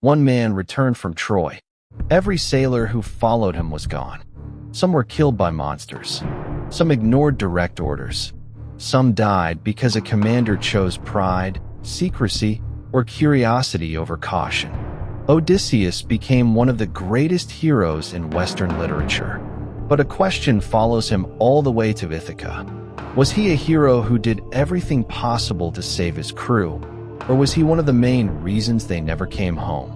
One man returned from Troy. Every sailor who followed him was gone. Some were killed by monsters. Some ignored direct orders. Some died because a commander chose pride, secrecy, or curiosity over caution. Odysseus became one of the greatest heroes in Western literature. But a question follows him all the way to Ithaca. Was he a hero who did everything possible to save his crew, or was he one of the main reasons they never came home?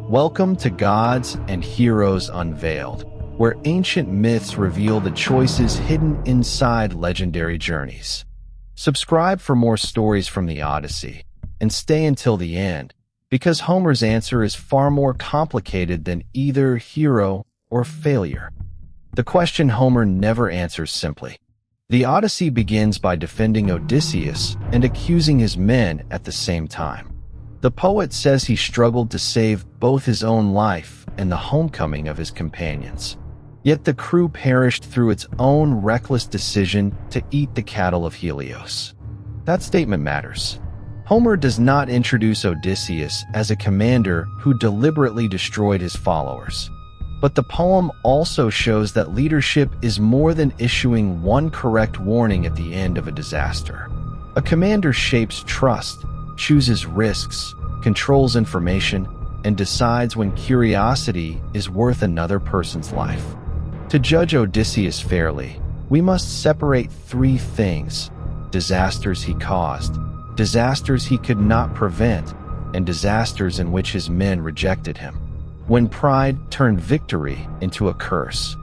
Welcome to Gods and Heroes Unveiled, where ancient myths reveal the choices hidden inside legendary journeys. Subscribe for more stories from the Odyssey, and stay until the end, because Homer's answer is far more complicated than either hero or failure. The question Homer never answers simply. The Odyssey begins by defending Odysseus and accusing his men at the same time. The poet says he struggled to save both his own life and the homecoming of his companions. Yet the crew perished through its own reckless decision to eat the cattle of Helios. That statement matters. Homer does not introduce Odysseus as a commander who deliberately destroyed his followers. But the poem also shows that leadership is more than issuing one correct warning at the end of a disaster. A commander shapes trust, chooses risks, controls information, and decides when curiosity is worth another person's life. To judge Odysseus fairly, we must separate three things: disasters he caused, disasters he could not prevent, and disasters in which his men rejected him. When pride turned victory into a curse.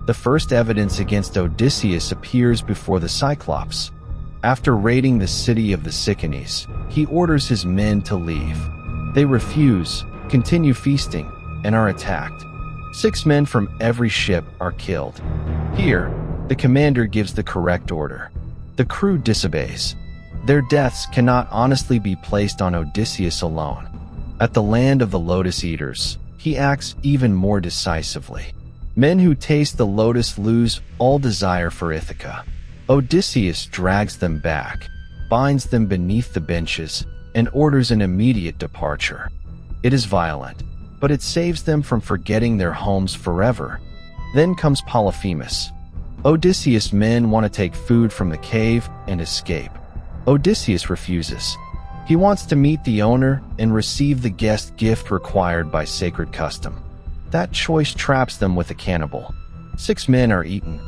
The first evidence against Odysseus appears before the Cyclops. After raiding the city of the Cicones, he orders his men to leave. They refuse, continue feasting, and are attacked. 6 men from every ship are killed. Here, the commander gives the correct order. The crew disobeys. Their deaths cannot honestly be placed on Odysseus alone. At the land of the Lotus-Eaters, he acts even more decisively. Men who taste the lotus lose all desire for Ithaca. Odysseus drags them back, binds them beneath the benches, and orders an immediate departure. It is violent, but it saves them from forgetting their homes forever. Then comes Polyphemus. Odysseus' men want to take food from the cave and escape. Odysseus refuses. He wants to meet the owner and receive the guest gift required by sacred custom. That choice traps them with a cannibal. 6 men are eaten.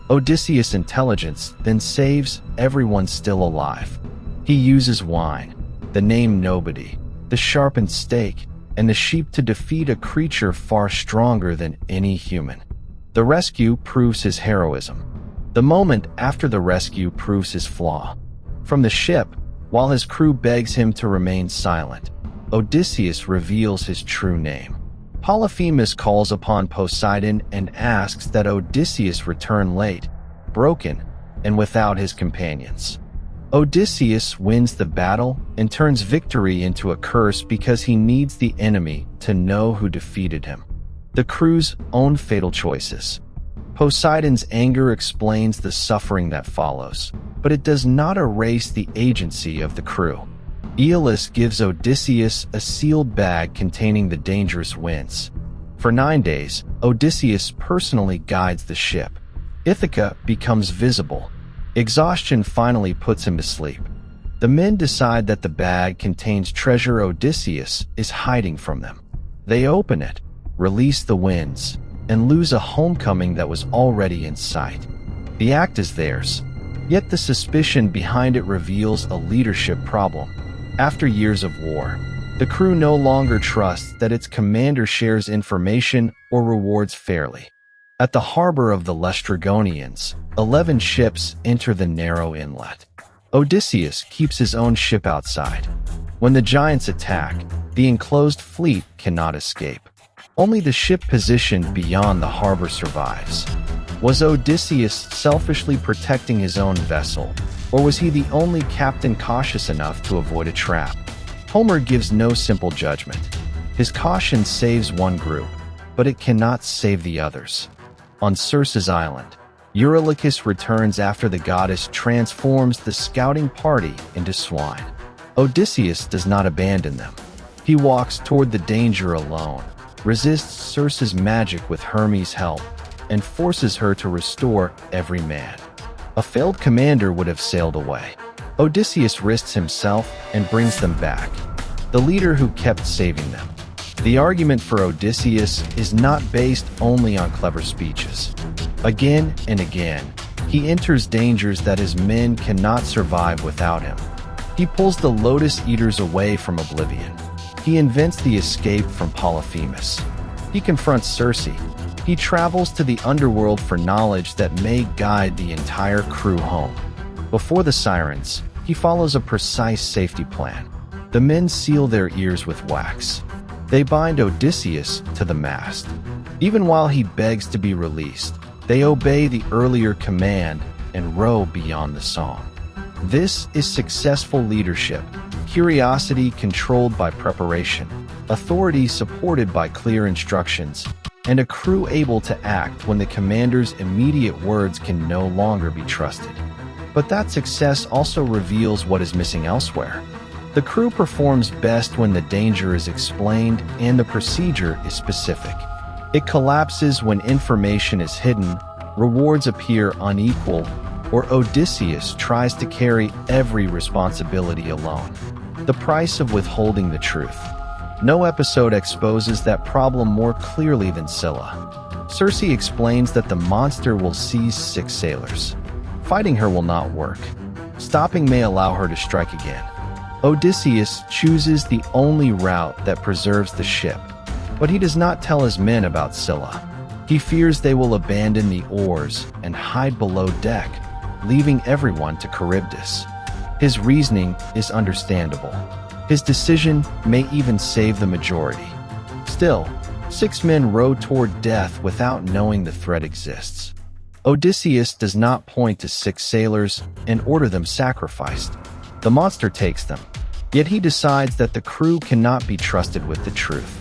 Odysseus' intelligence then saves everyone still alive. He uses wine, the name nobody, the sharpened stake, and the sheep to defeat a creature far stronger than any human. The rescue proves his heroism. The moment after the rescue proves his flaw. From the ship, while his crew begs him to remain silent, Odysseus reveals his true name. Polyphemus calls upon Poseidon and asks that Odysseus return late, broken, and without his companions. Odysseus wins the battle and turns victory into a curse because he needs the enemy to know who defeated him. The crew's own fatal choices. Poseidon's anger explains the suffering that follows, but it does not erase the agency of the crew. Helios gives Odysseus a sealed bag containing the dangerous winds. For 9 days, Odysseus personally guides the ship. Ithaca becomes visible. Exhaustion finally puts him to sleep. The men decide that the bag contains treasure Odysseus is hiding from them. They open it, release the winds, and lose a homecoming that was already in sight. The act is theirs, yet the suspicion behind it reveals a leadership problem. After years of war, the crew no longer trusts that its commander shares information or rewards fairly. At the harbor of the Laestrygonians, 11 ships enter the narrow inlet. Odysseus keeps his own ship outside. When the giants attack, the enclosed fleet cannot escape. Only the ship positioned beyond the harbor survives. Was Odysseus selfishly protecting his own vessel, or was he the only captain cautious enough to avoid a trap? Homer gives no simple judgment. His caution saves one group, but it cannot save the others. On Circe's island, Eurylochus returns after the goddess transforms the scouting party into swine. Odysseus does not abandon them. He walks toward the danger alone, resists Circe's magic with Hermes' help, and forces her to restore every man. A failed commander would have sailed away. Odysseus risks himself and brings them back, the leader who kept saving them. The argument for Odysseus is not based only on clever speeches. Again and again, he enters dangers that his men cannot survive without him. He pulls the Lotus-Eaters away from oblivion. He invents the escape from Polyphemus. He confronts Circe. He travels to the underworld for knowledge that may guide the entire crew home. Before the Sirens, he follows a precise safety plan. The men seal their ears with wax. They bind Odysseus to the mast. Even while he begs to be released, they obey the earlier command and row beyond the song. This is successful leadership, curiosity controlled by preparation, authority supported by clear instructions, and a crew able to act when the commander's immediate words can no longer be trusted. But that success also reveals what is missing elsewhere. The crew performs best when the danger is explained and the procedure is specific. It collapses when information is hidden, rewards appear unequal, or Odysseus tries to carry every responsibility alone. The price of withholding the truth. No episode exposes that problem more clearly than Scylla. Circe explains that the monster will seize 6 sailors. Fighting her will not work. Stopping may allow her to strike again. Odysseus chooses the only route that preserves the ship, but he does not tell his men about Scylla. He fears they will abandon the oars and hide below deck, leaving everyone to Charybdis. His reasoning is understandable. His decision may even save the majority. Still, 6 men row toward death without knowing the threat exists. Odysseus does not point to 6 sailors and order them sacrificed. The monster takes them, yet he decides that the crew cannot be trusted with the truth.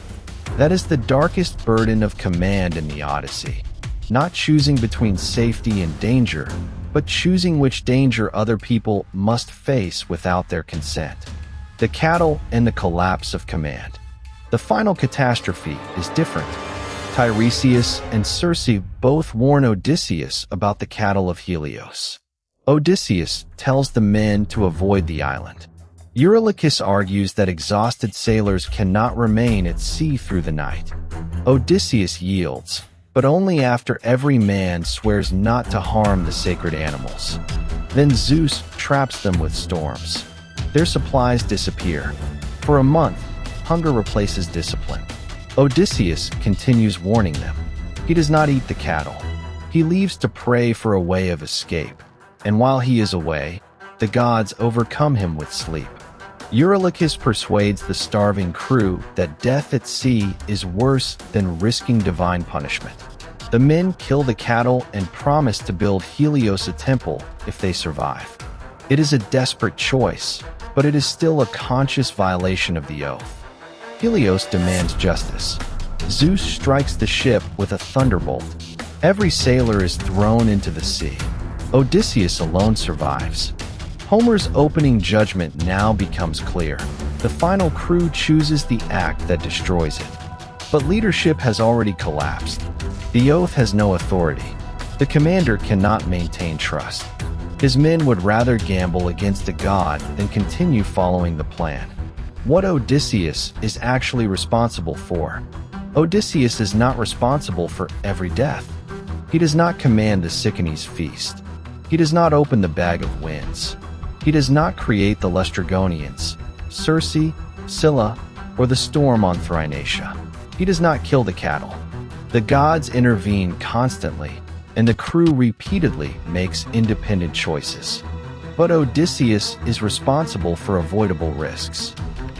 That is the darkest burden of command in the Odyssey. Not choosing between safety and danger, but choosing which danger other people must face without their consent. The cattle and the collapse of command. The final catastrophe is different. Tiresias and Circe both warn Odysseus about the cattle of Helios. Odysseus tells the men to avoid the island. Eurylochus argues that exhausted sailors cannot remain at sea through the night. Odysseus yields, but only after every man swears not to harm the sacred animals. Then Zeus traps them with storms. Their supplies disappear. For a month, hunger replaces discipline. Odysseus continues warning them. He does not eat the cattle. He leaves to pray for a way of escape. And while he is away, the gods overcome him with sleep. Eurylochus persuades the starving crew that death at sea is worse than risking divine punishment. The men kill the cattle and promise to build Helios a temple if they survive. It is a desperate choice, but it is still a conscious violation of the oath. Helios demands justice. Zeus strikes the ship with a thunderbolt. Every sailor is thrown into the sea. Odysseus alone survives. Homer's opening judgment now becomes clear. The final crew chooses the act that destroys it. But leadership has already collapsed. The oath has no authority. The commander cannot maintain trust. His men would rather gamble against a god than continue following the plan. What Odysseus is actually responsible for? Odysseus is not responsible for every death. He does not command the Cicones feast. He does not open the bag of winds. He does not create the Laestrygonians, Circe, Scylla, or the storm on Thrinacia. He does not kill the cattle. The gods intervene constantly, and the crew repeatedly makes independent choices. But Odysseus is responsible for avoidable risks.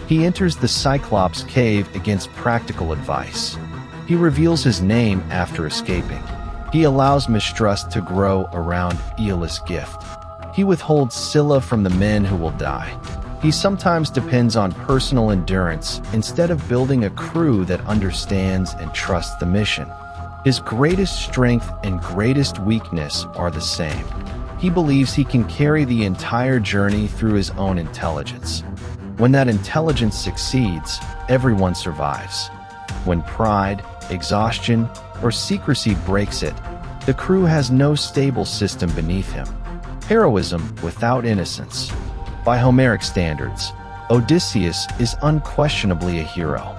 He enters the Cyclops cave against practical advice. He reveals his name after escaping. He allows mistrust to grow around Aeolus' gift. He withholds Scylla from the men who will die. He sometimes depends on personal endurance instead of building a crew that understands and trusts the mission. His greatest strength and greatest weakness are the same. He believes he can carry the entire journey through his own intelligence. When that intelligence succeeds, everyone survives. When pride, exhaustion, or secrecy breaks it, the crew has no stable system beneath him. Heroism without innocence. By Homeric standards, Odysseus is unquestionably a hero.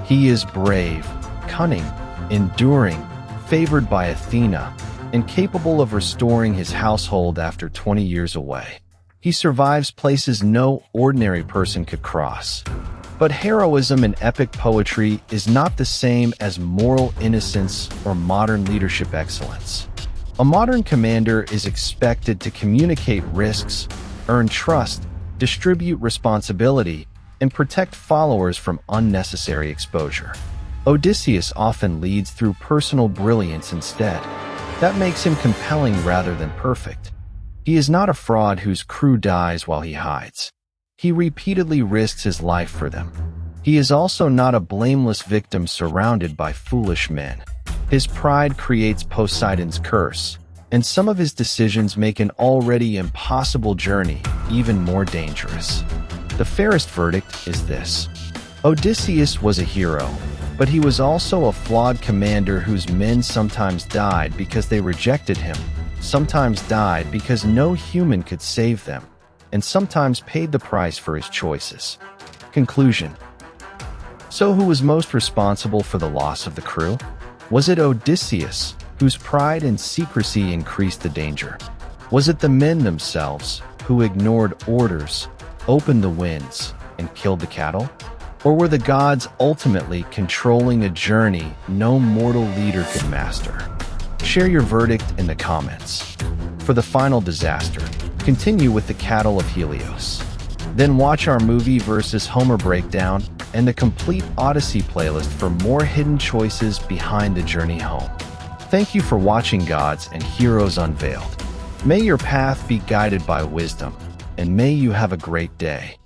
He is brave, cunning, enduring, favored by Athena, and capable of restoring his household after 20 years away. He survives places no ordinary person could cross. But heroism in epic poetry is not the same as moral innocence or modern leadership excellence. A modern commander is expected to communicate risks, earn trust, distribute responsibility, and protect followers from unnecessary exposure. Odysseus often leads through personal brilliance instead. That makes him compelling rather than perfect. He is not a fraud whose crew dies while he hides. He repeatedly risks his life for them. He is also not a blameless victim surrounded by foolish men. His pride creates Poseidon's curse, and some of his decisions make an already impossible journey even more dangerous. The fairest verdict is this: Odysseus was a hero, but he was also a flawed commander whose men sometimes died because they rejected him, sometimes died because no human could save them, and sometimes paid the price for his choices. Conclusion. So who was most responsible for the loss of the crew? Was it Odysseus, whose pride and secrecy increased the danger? Was it the men themselves, who ignored orders, opened the winds, and killed the cattle? Or were the gods ultimately controlling a journey no mortal leader could master? Share your verdict in the comments. For the final disaster, continue with the cattle of Helios. Then watch our movie versus Homer breakdown and the complete Odyssey playlist for more hidden choices behind the journey home. Thank you for watching Gods and Heroes Unveiled. May your path be guided by wisdom, and may you have a great day.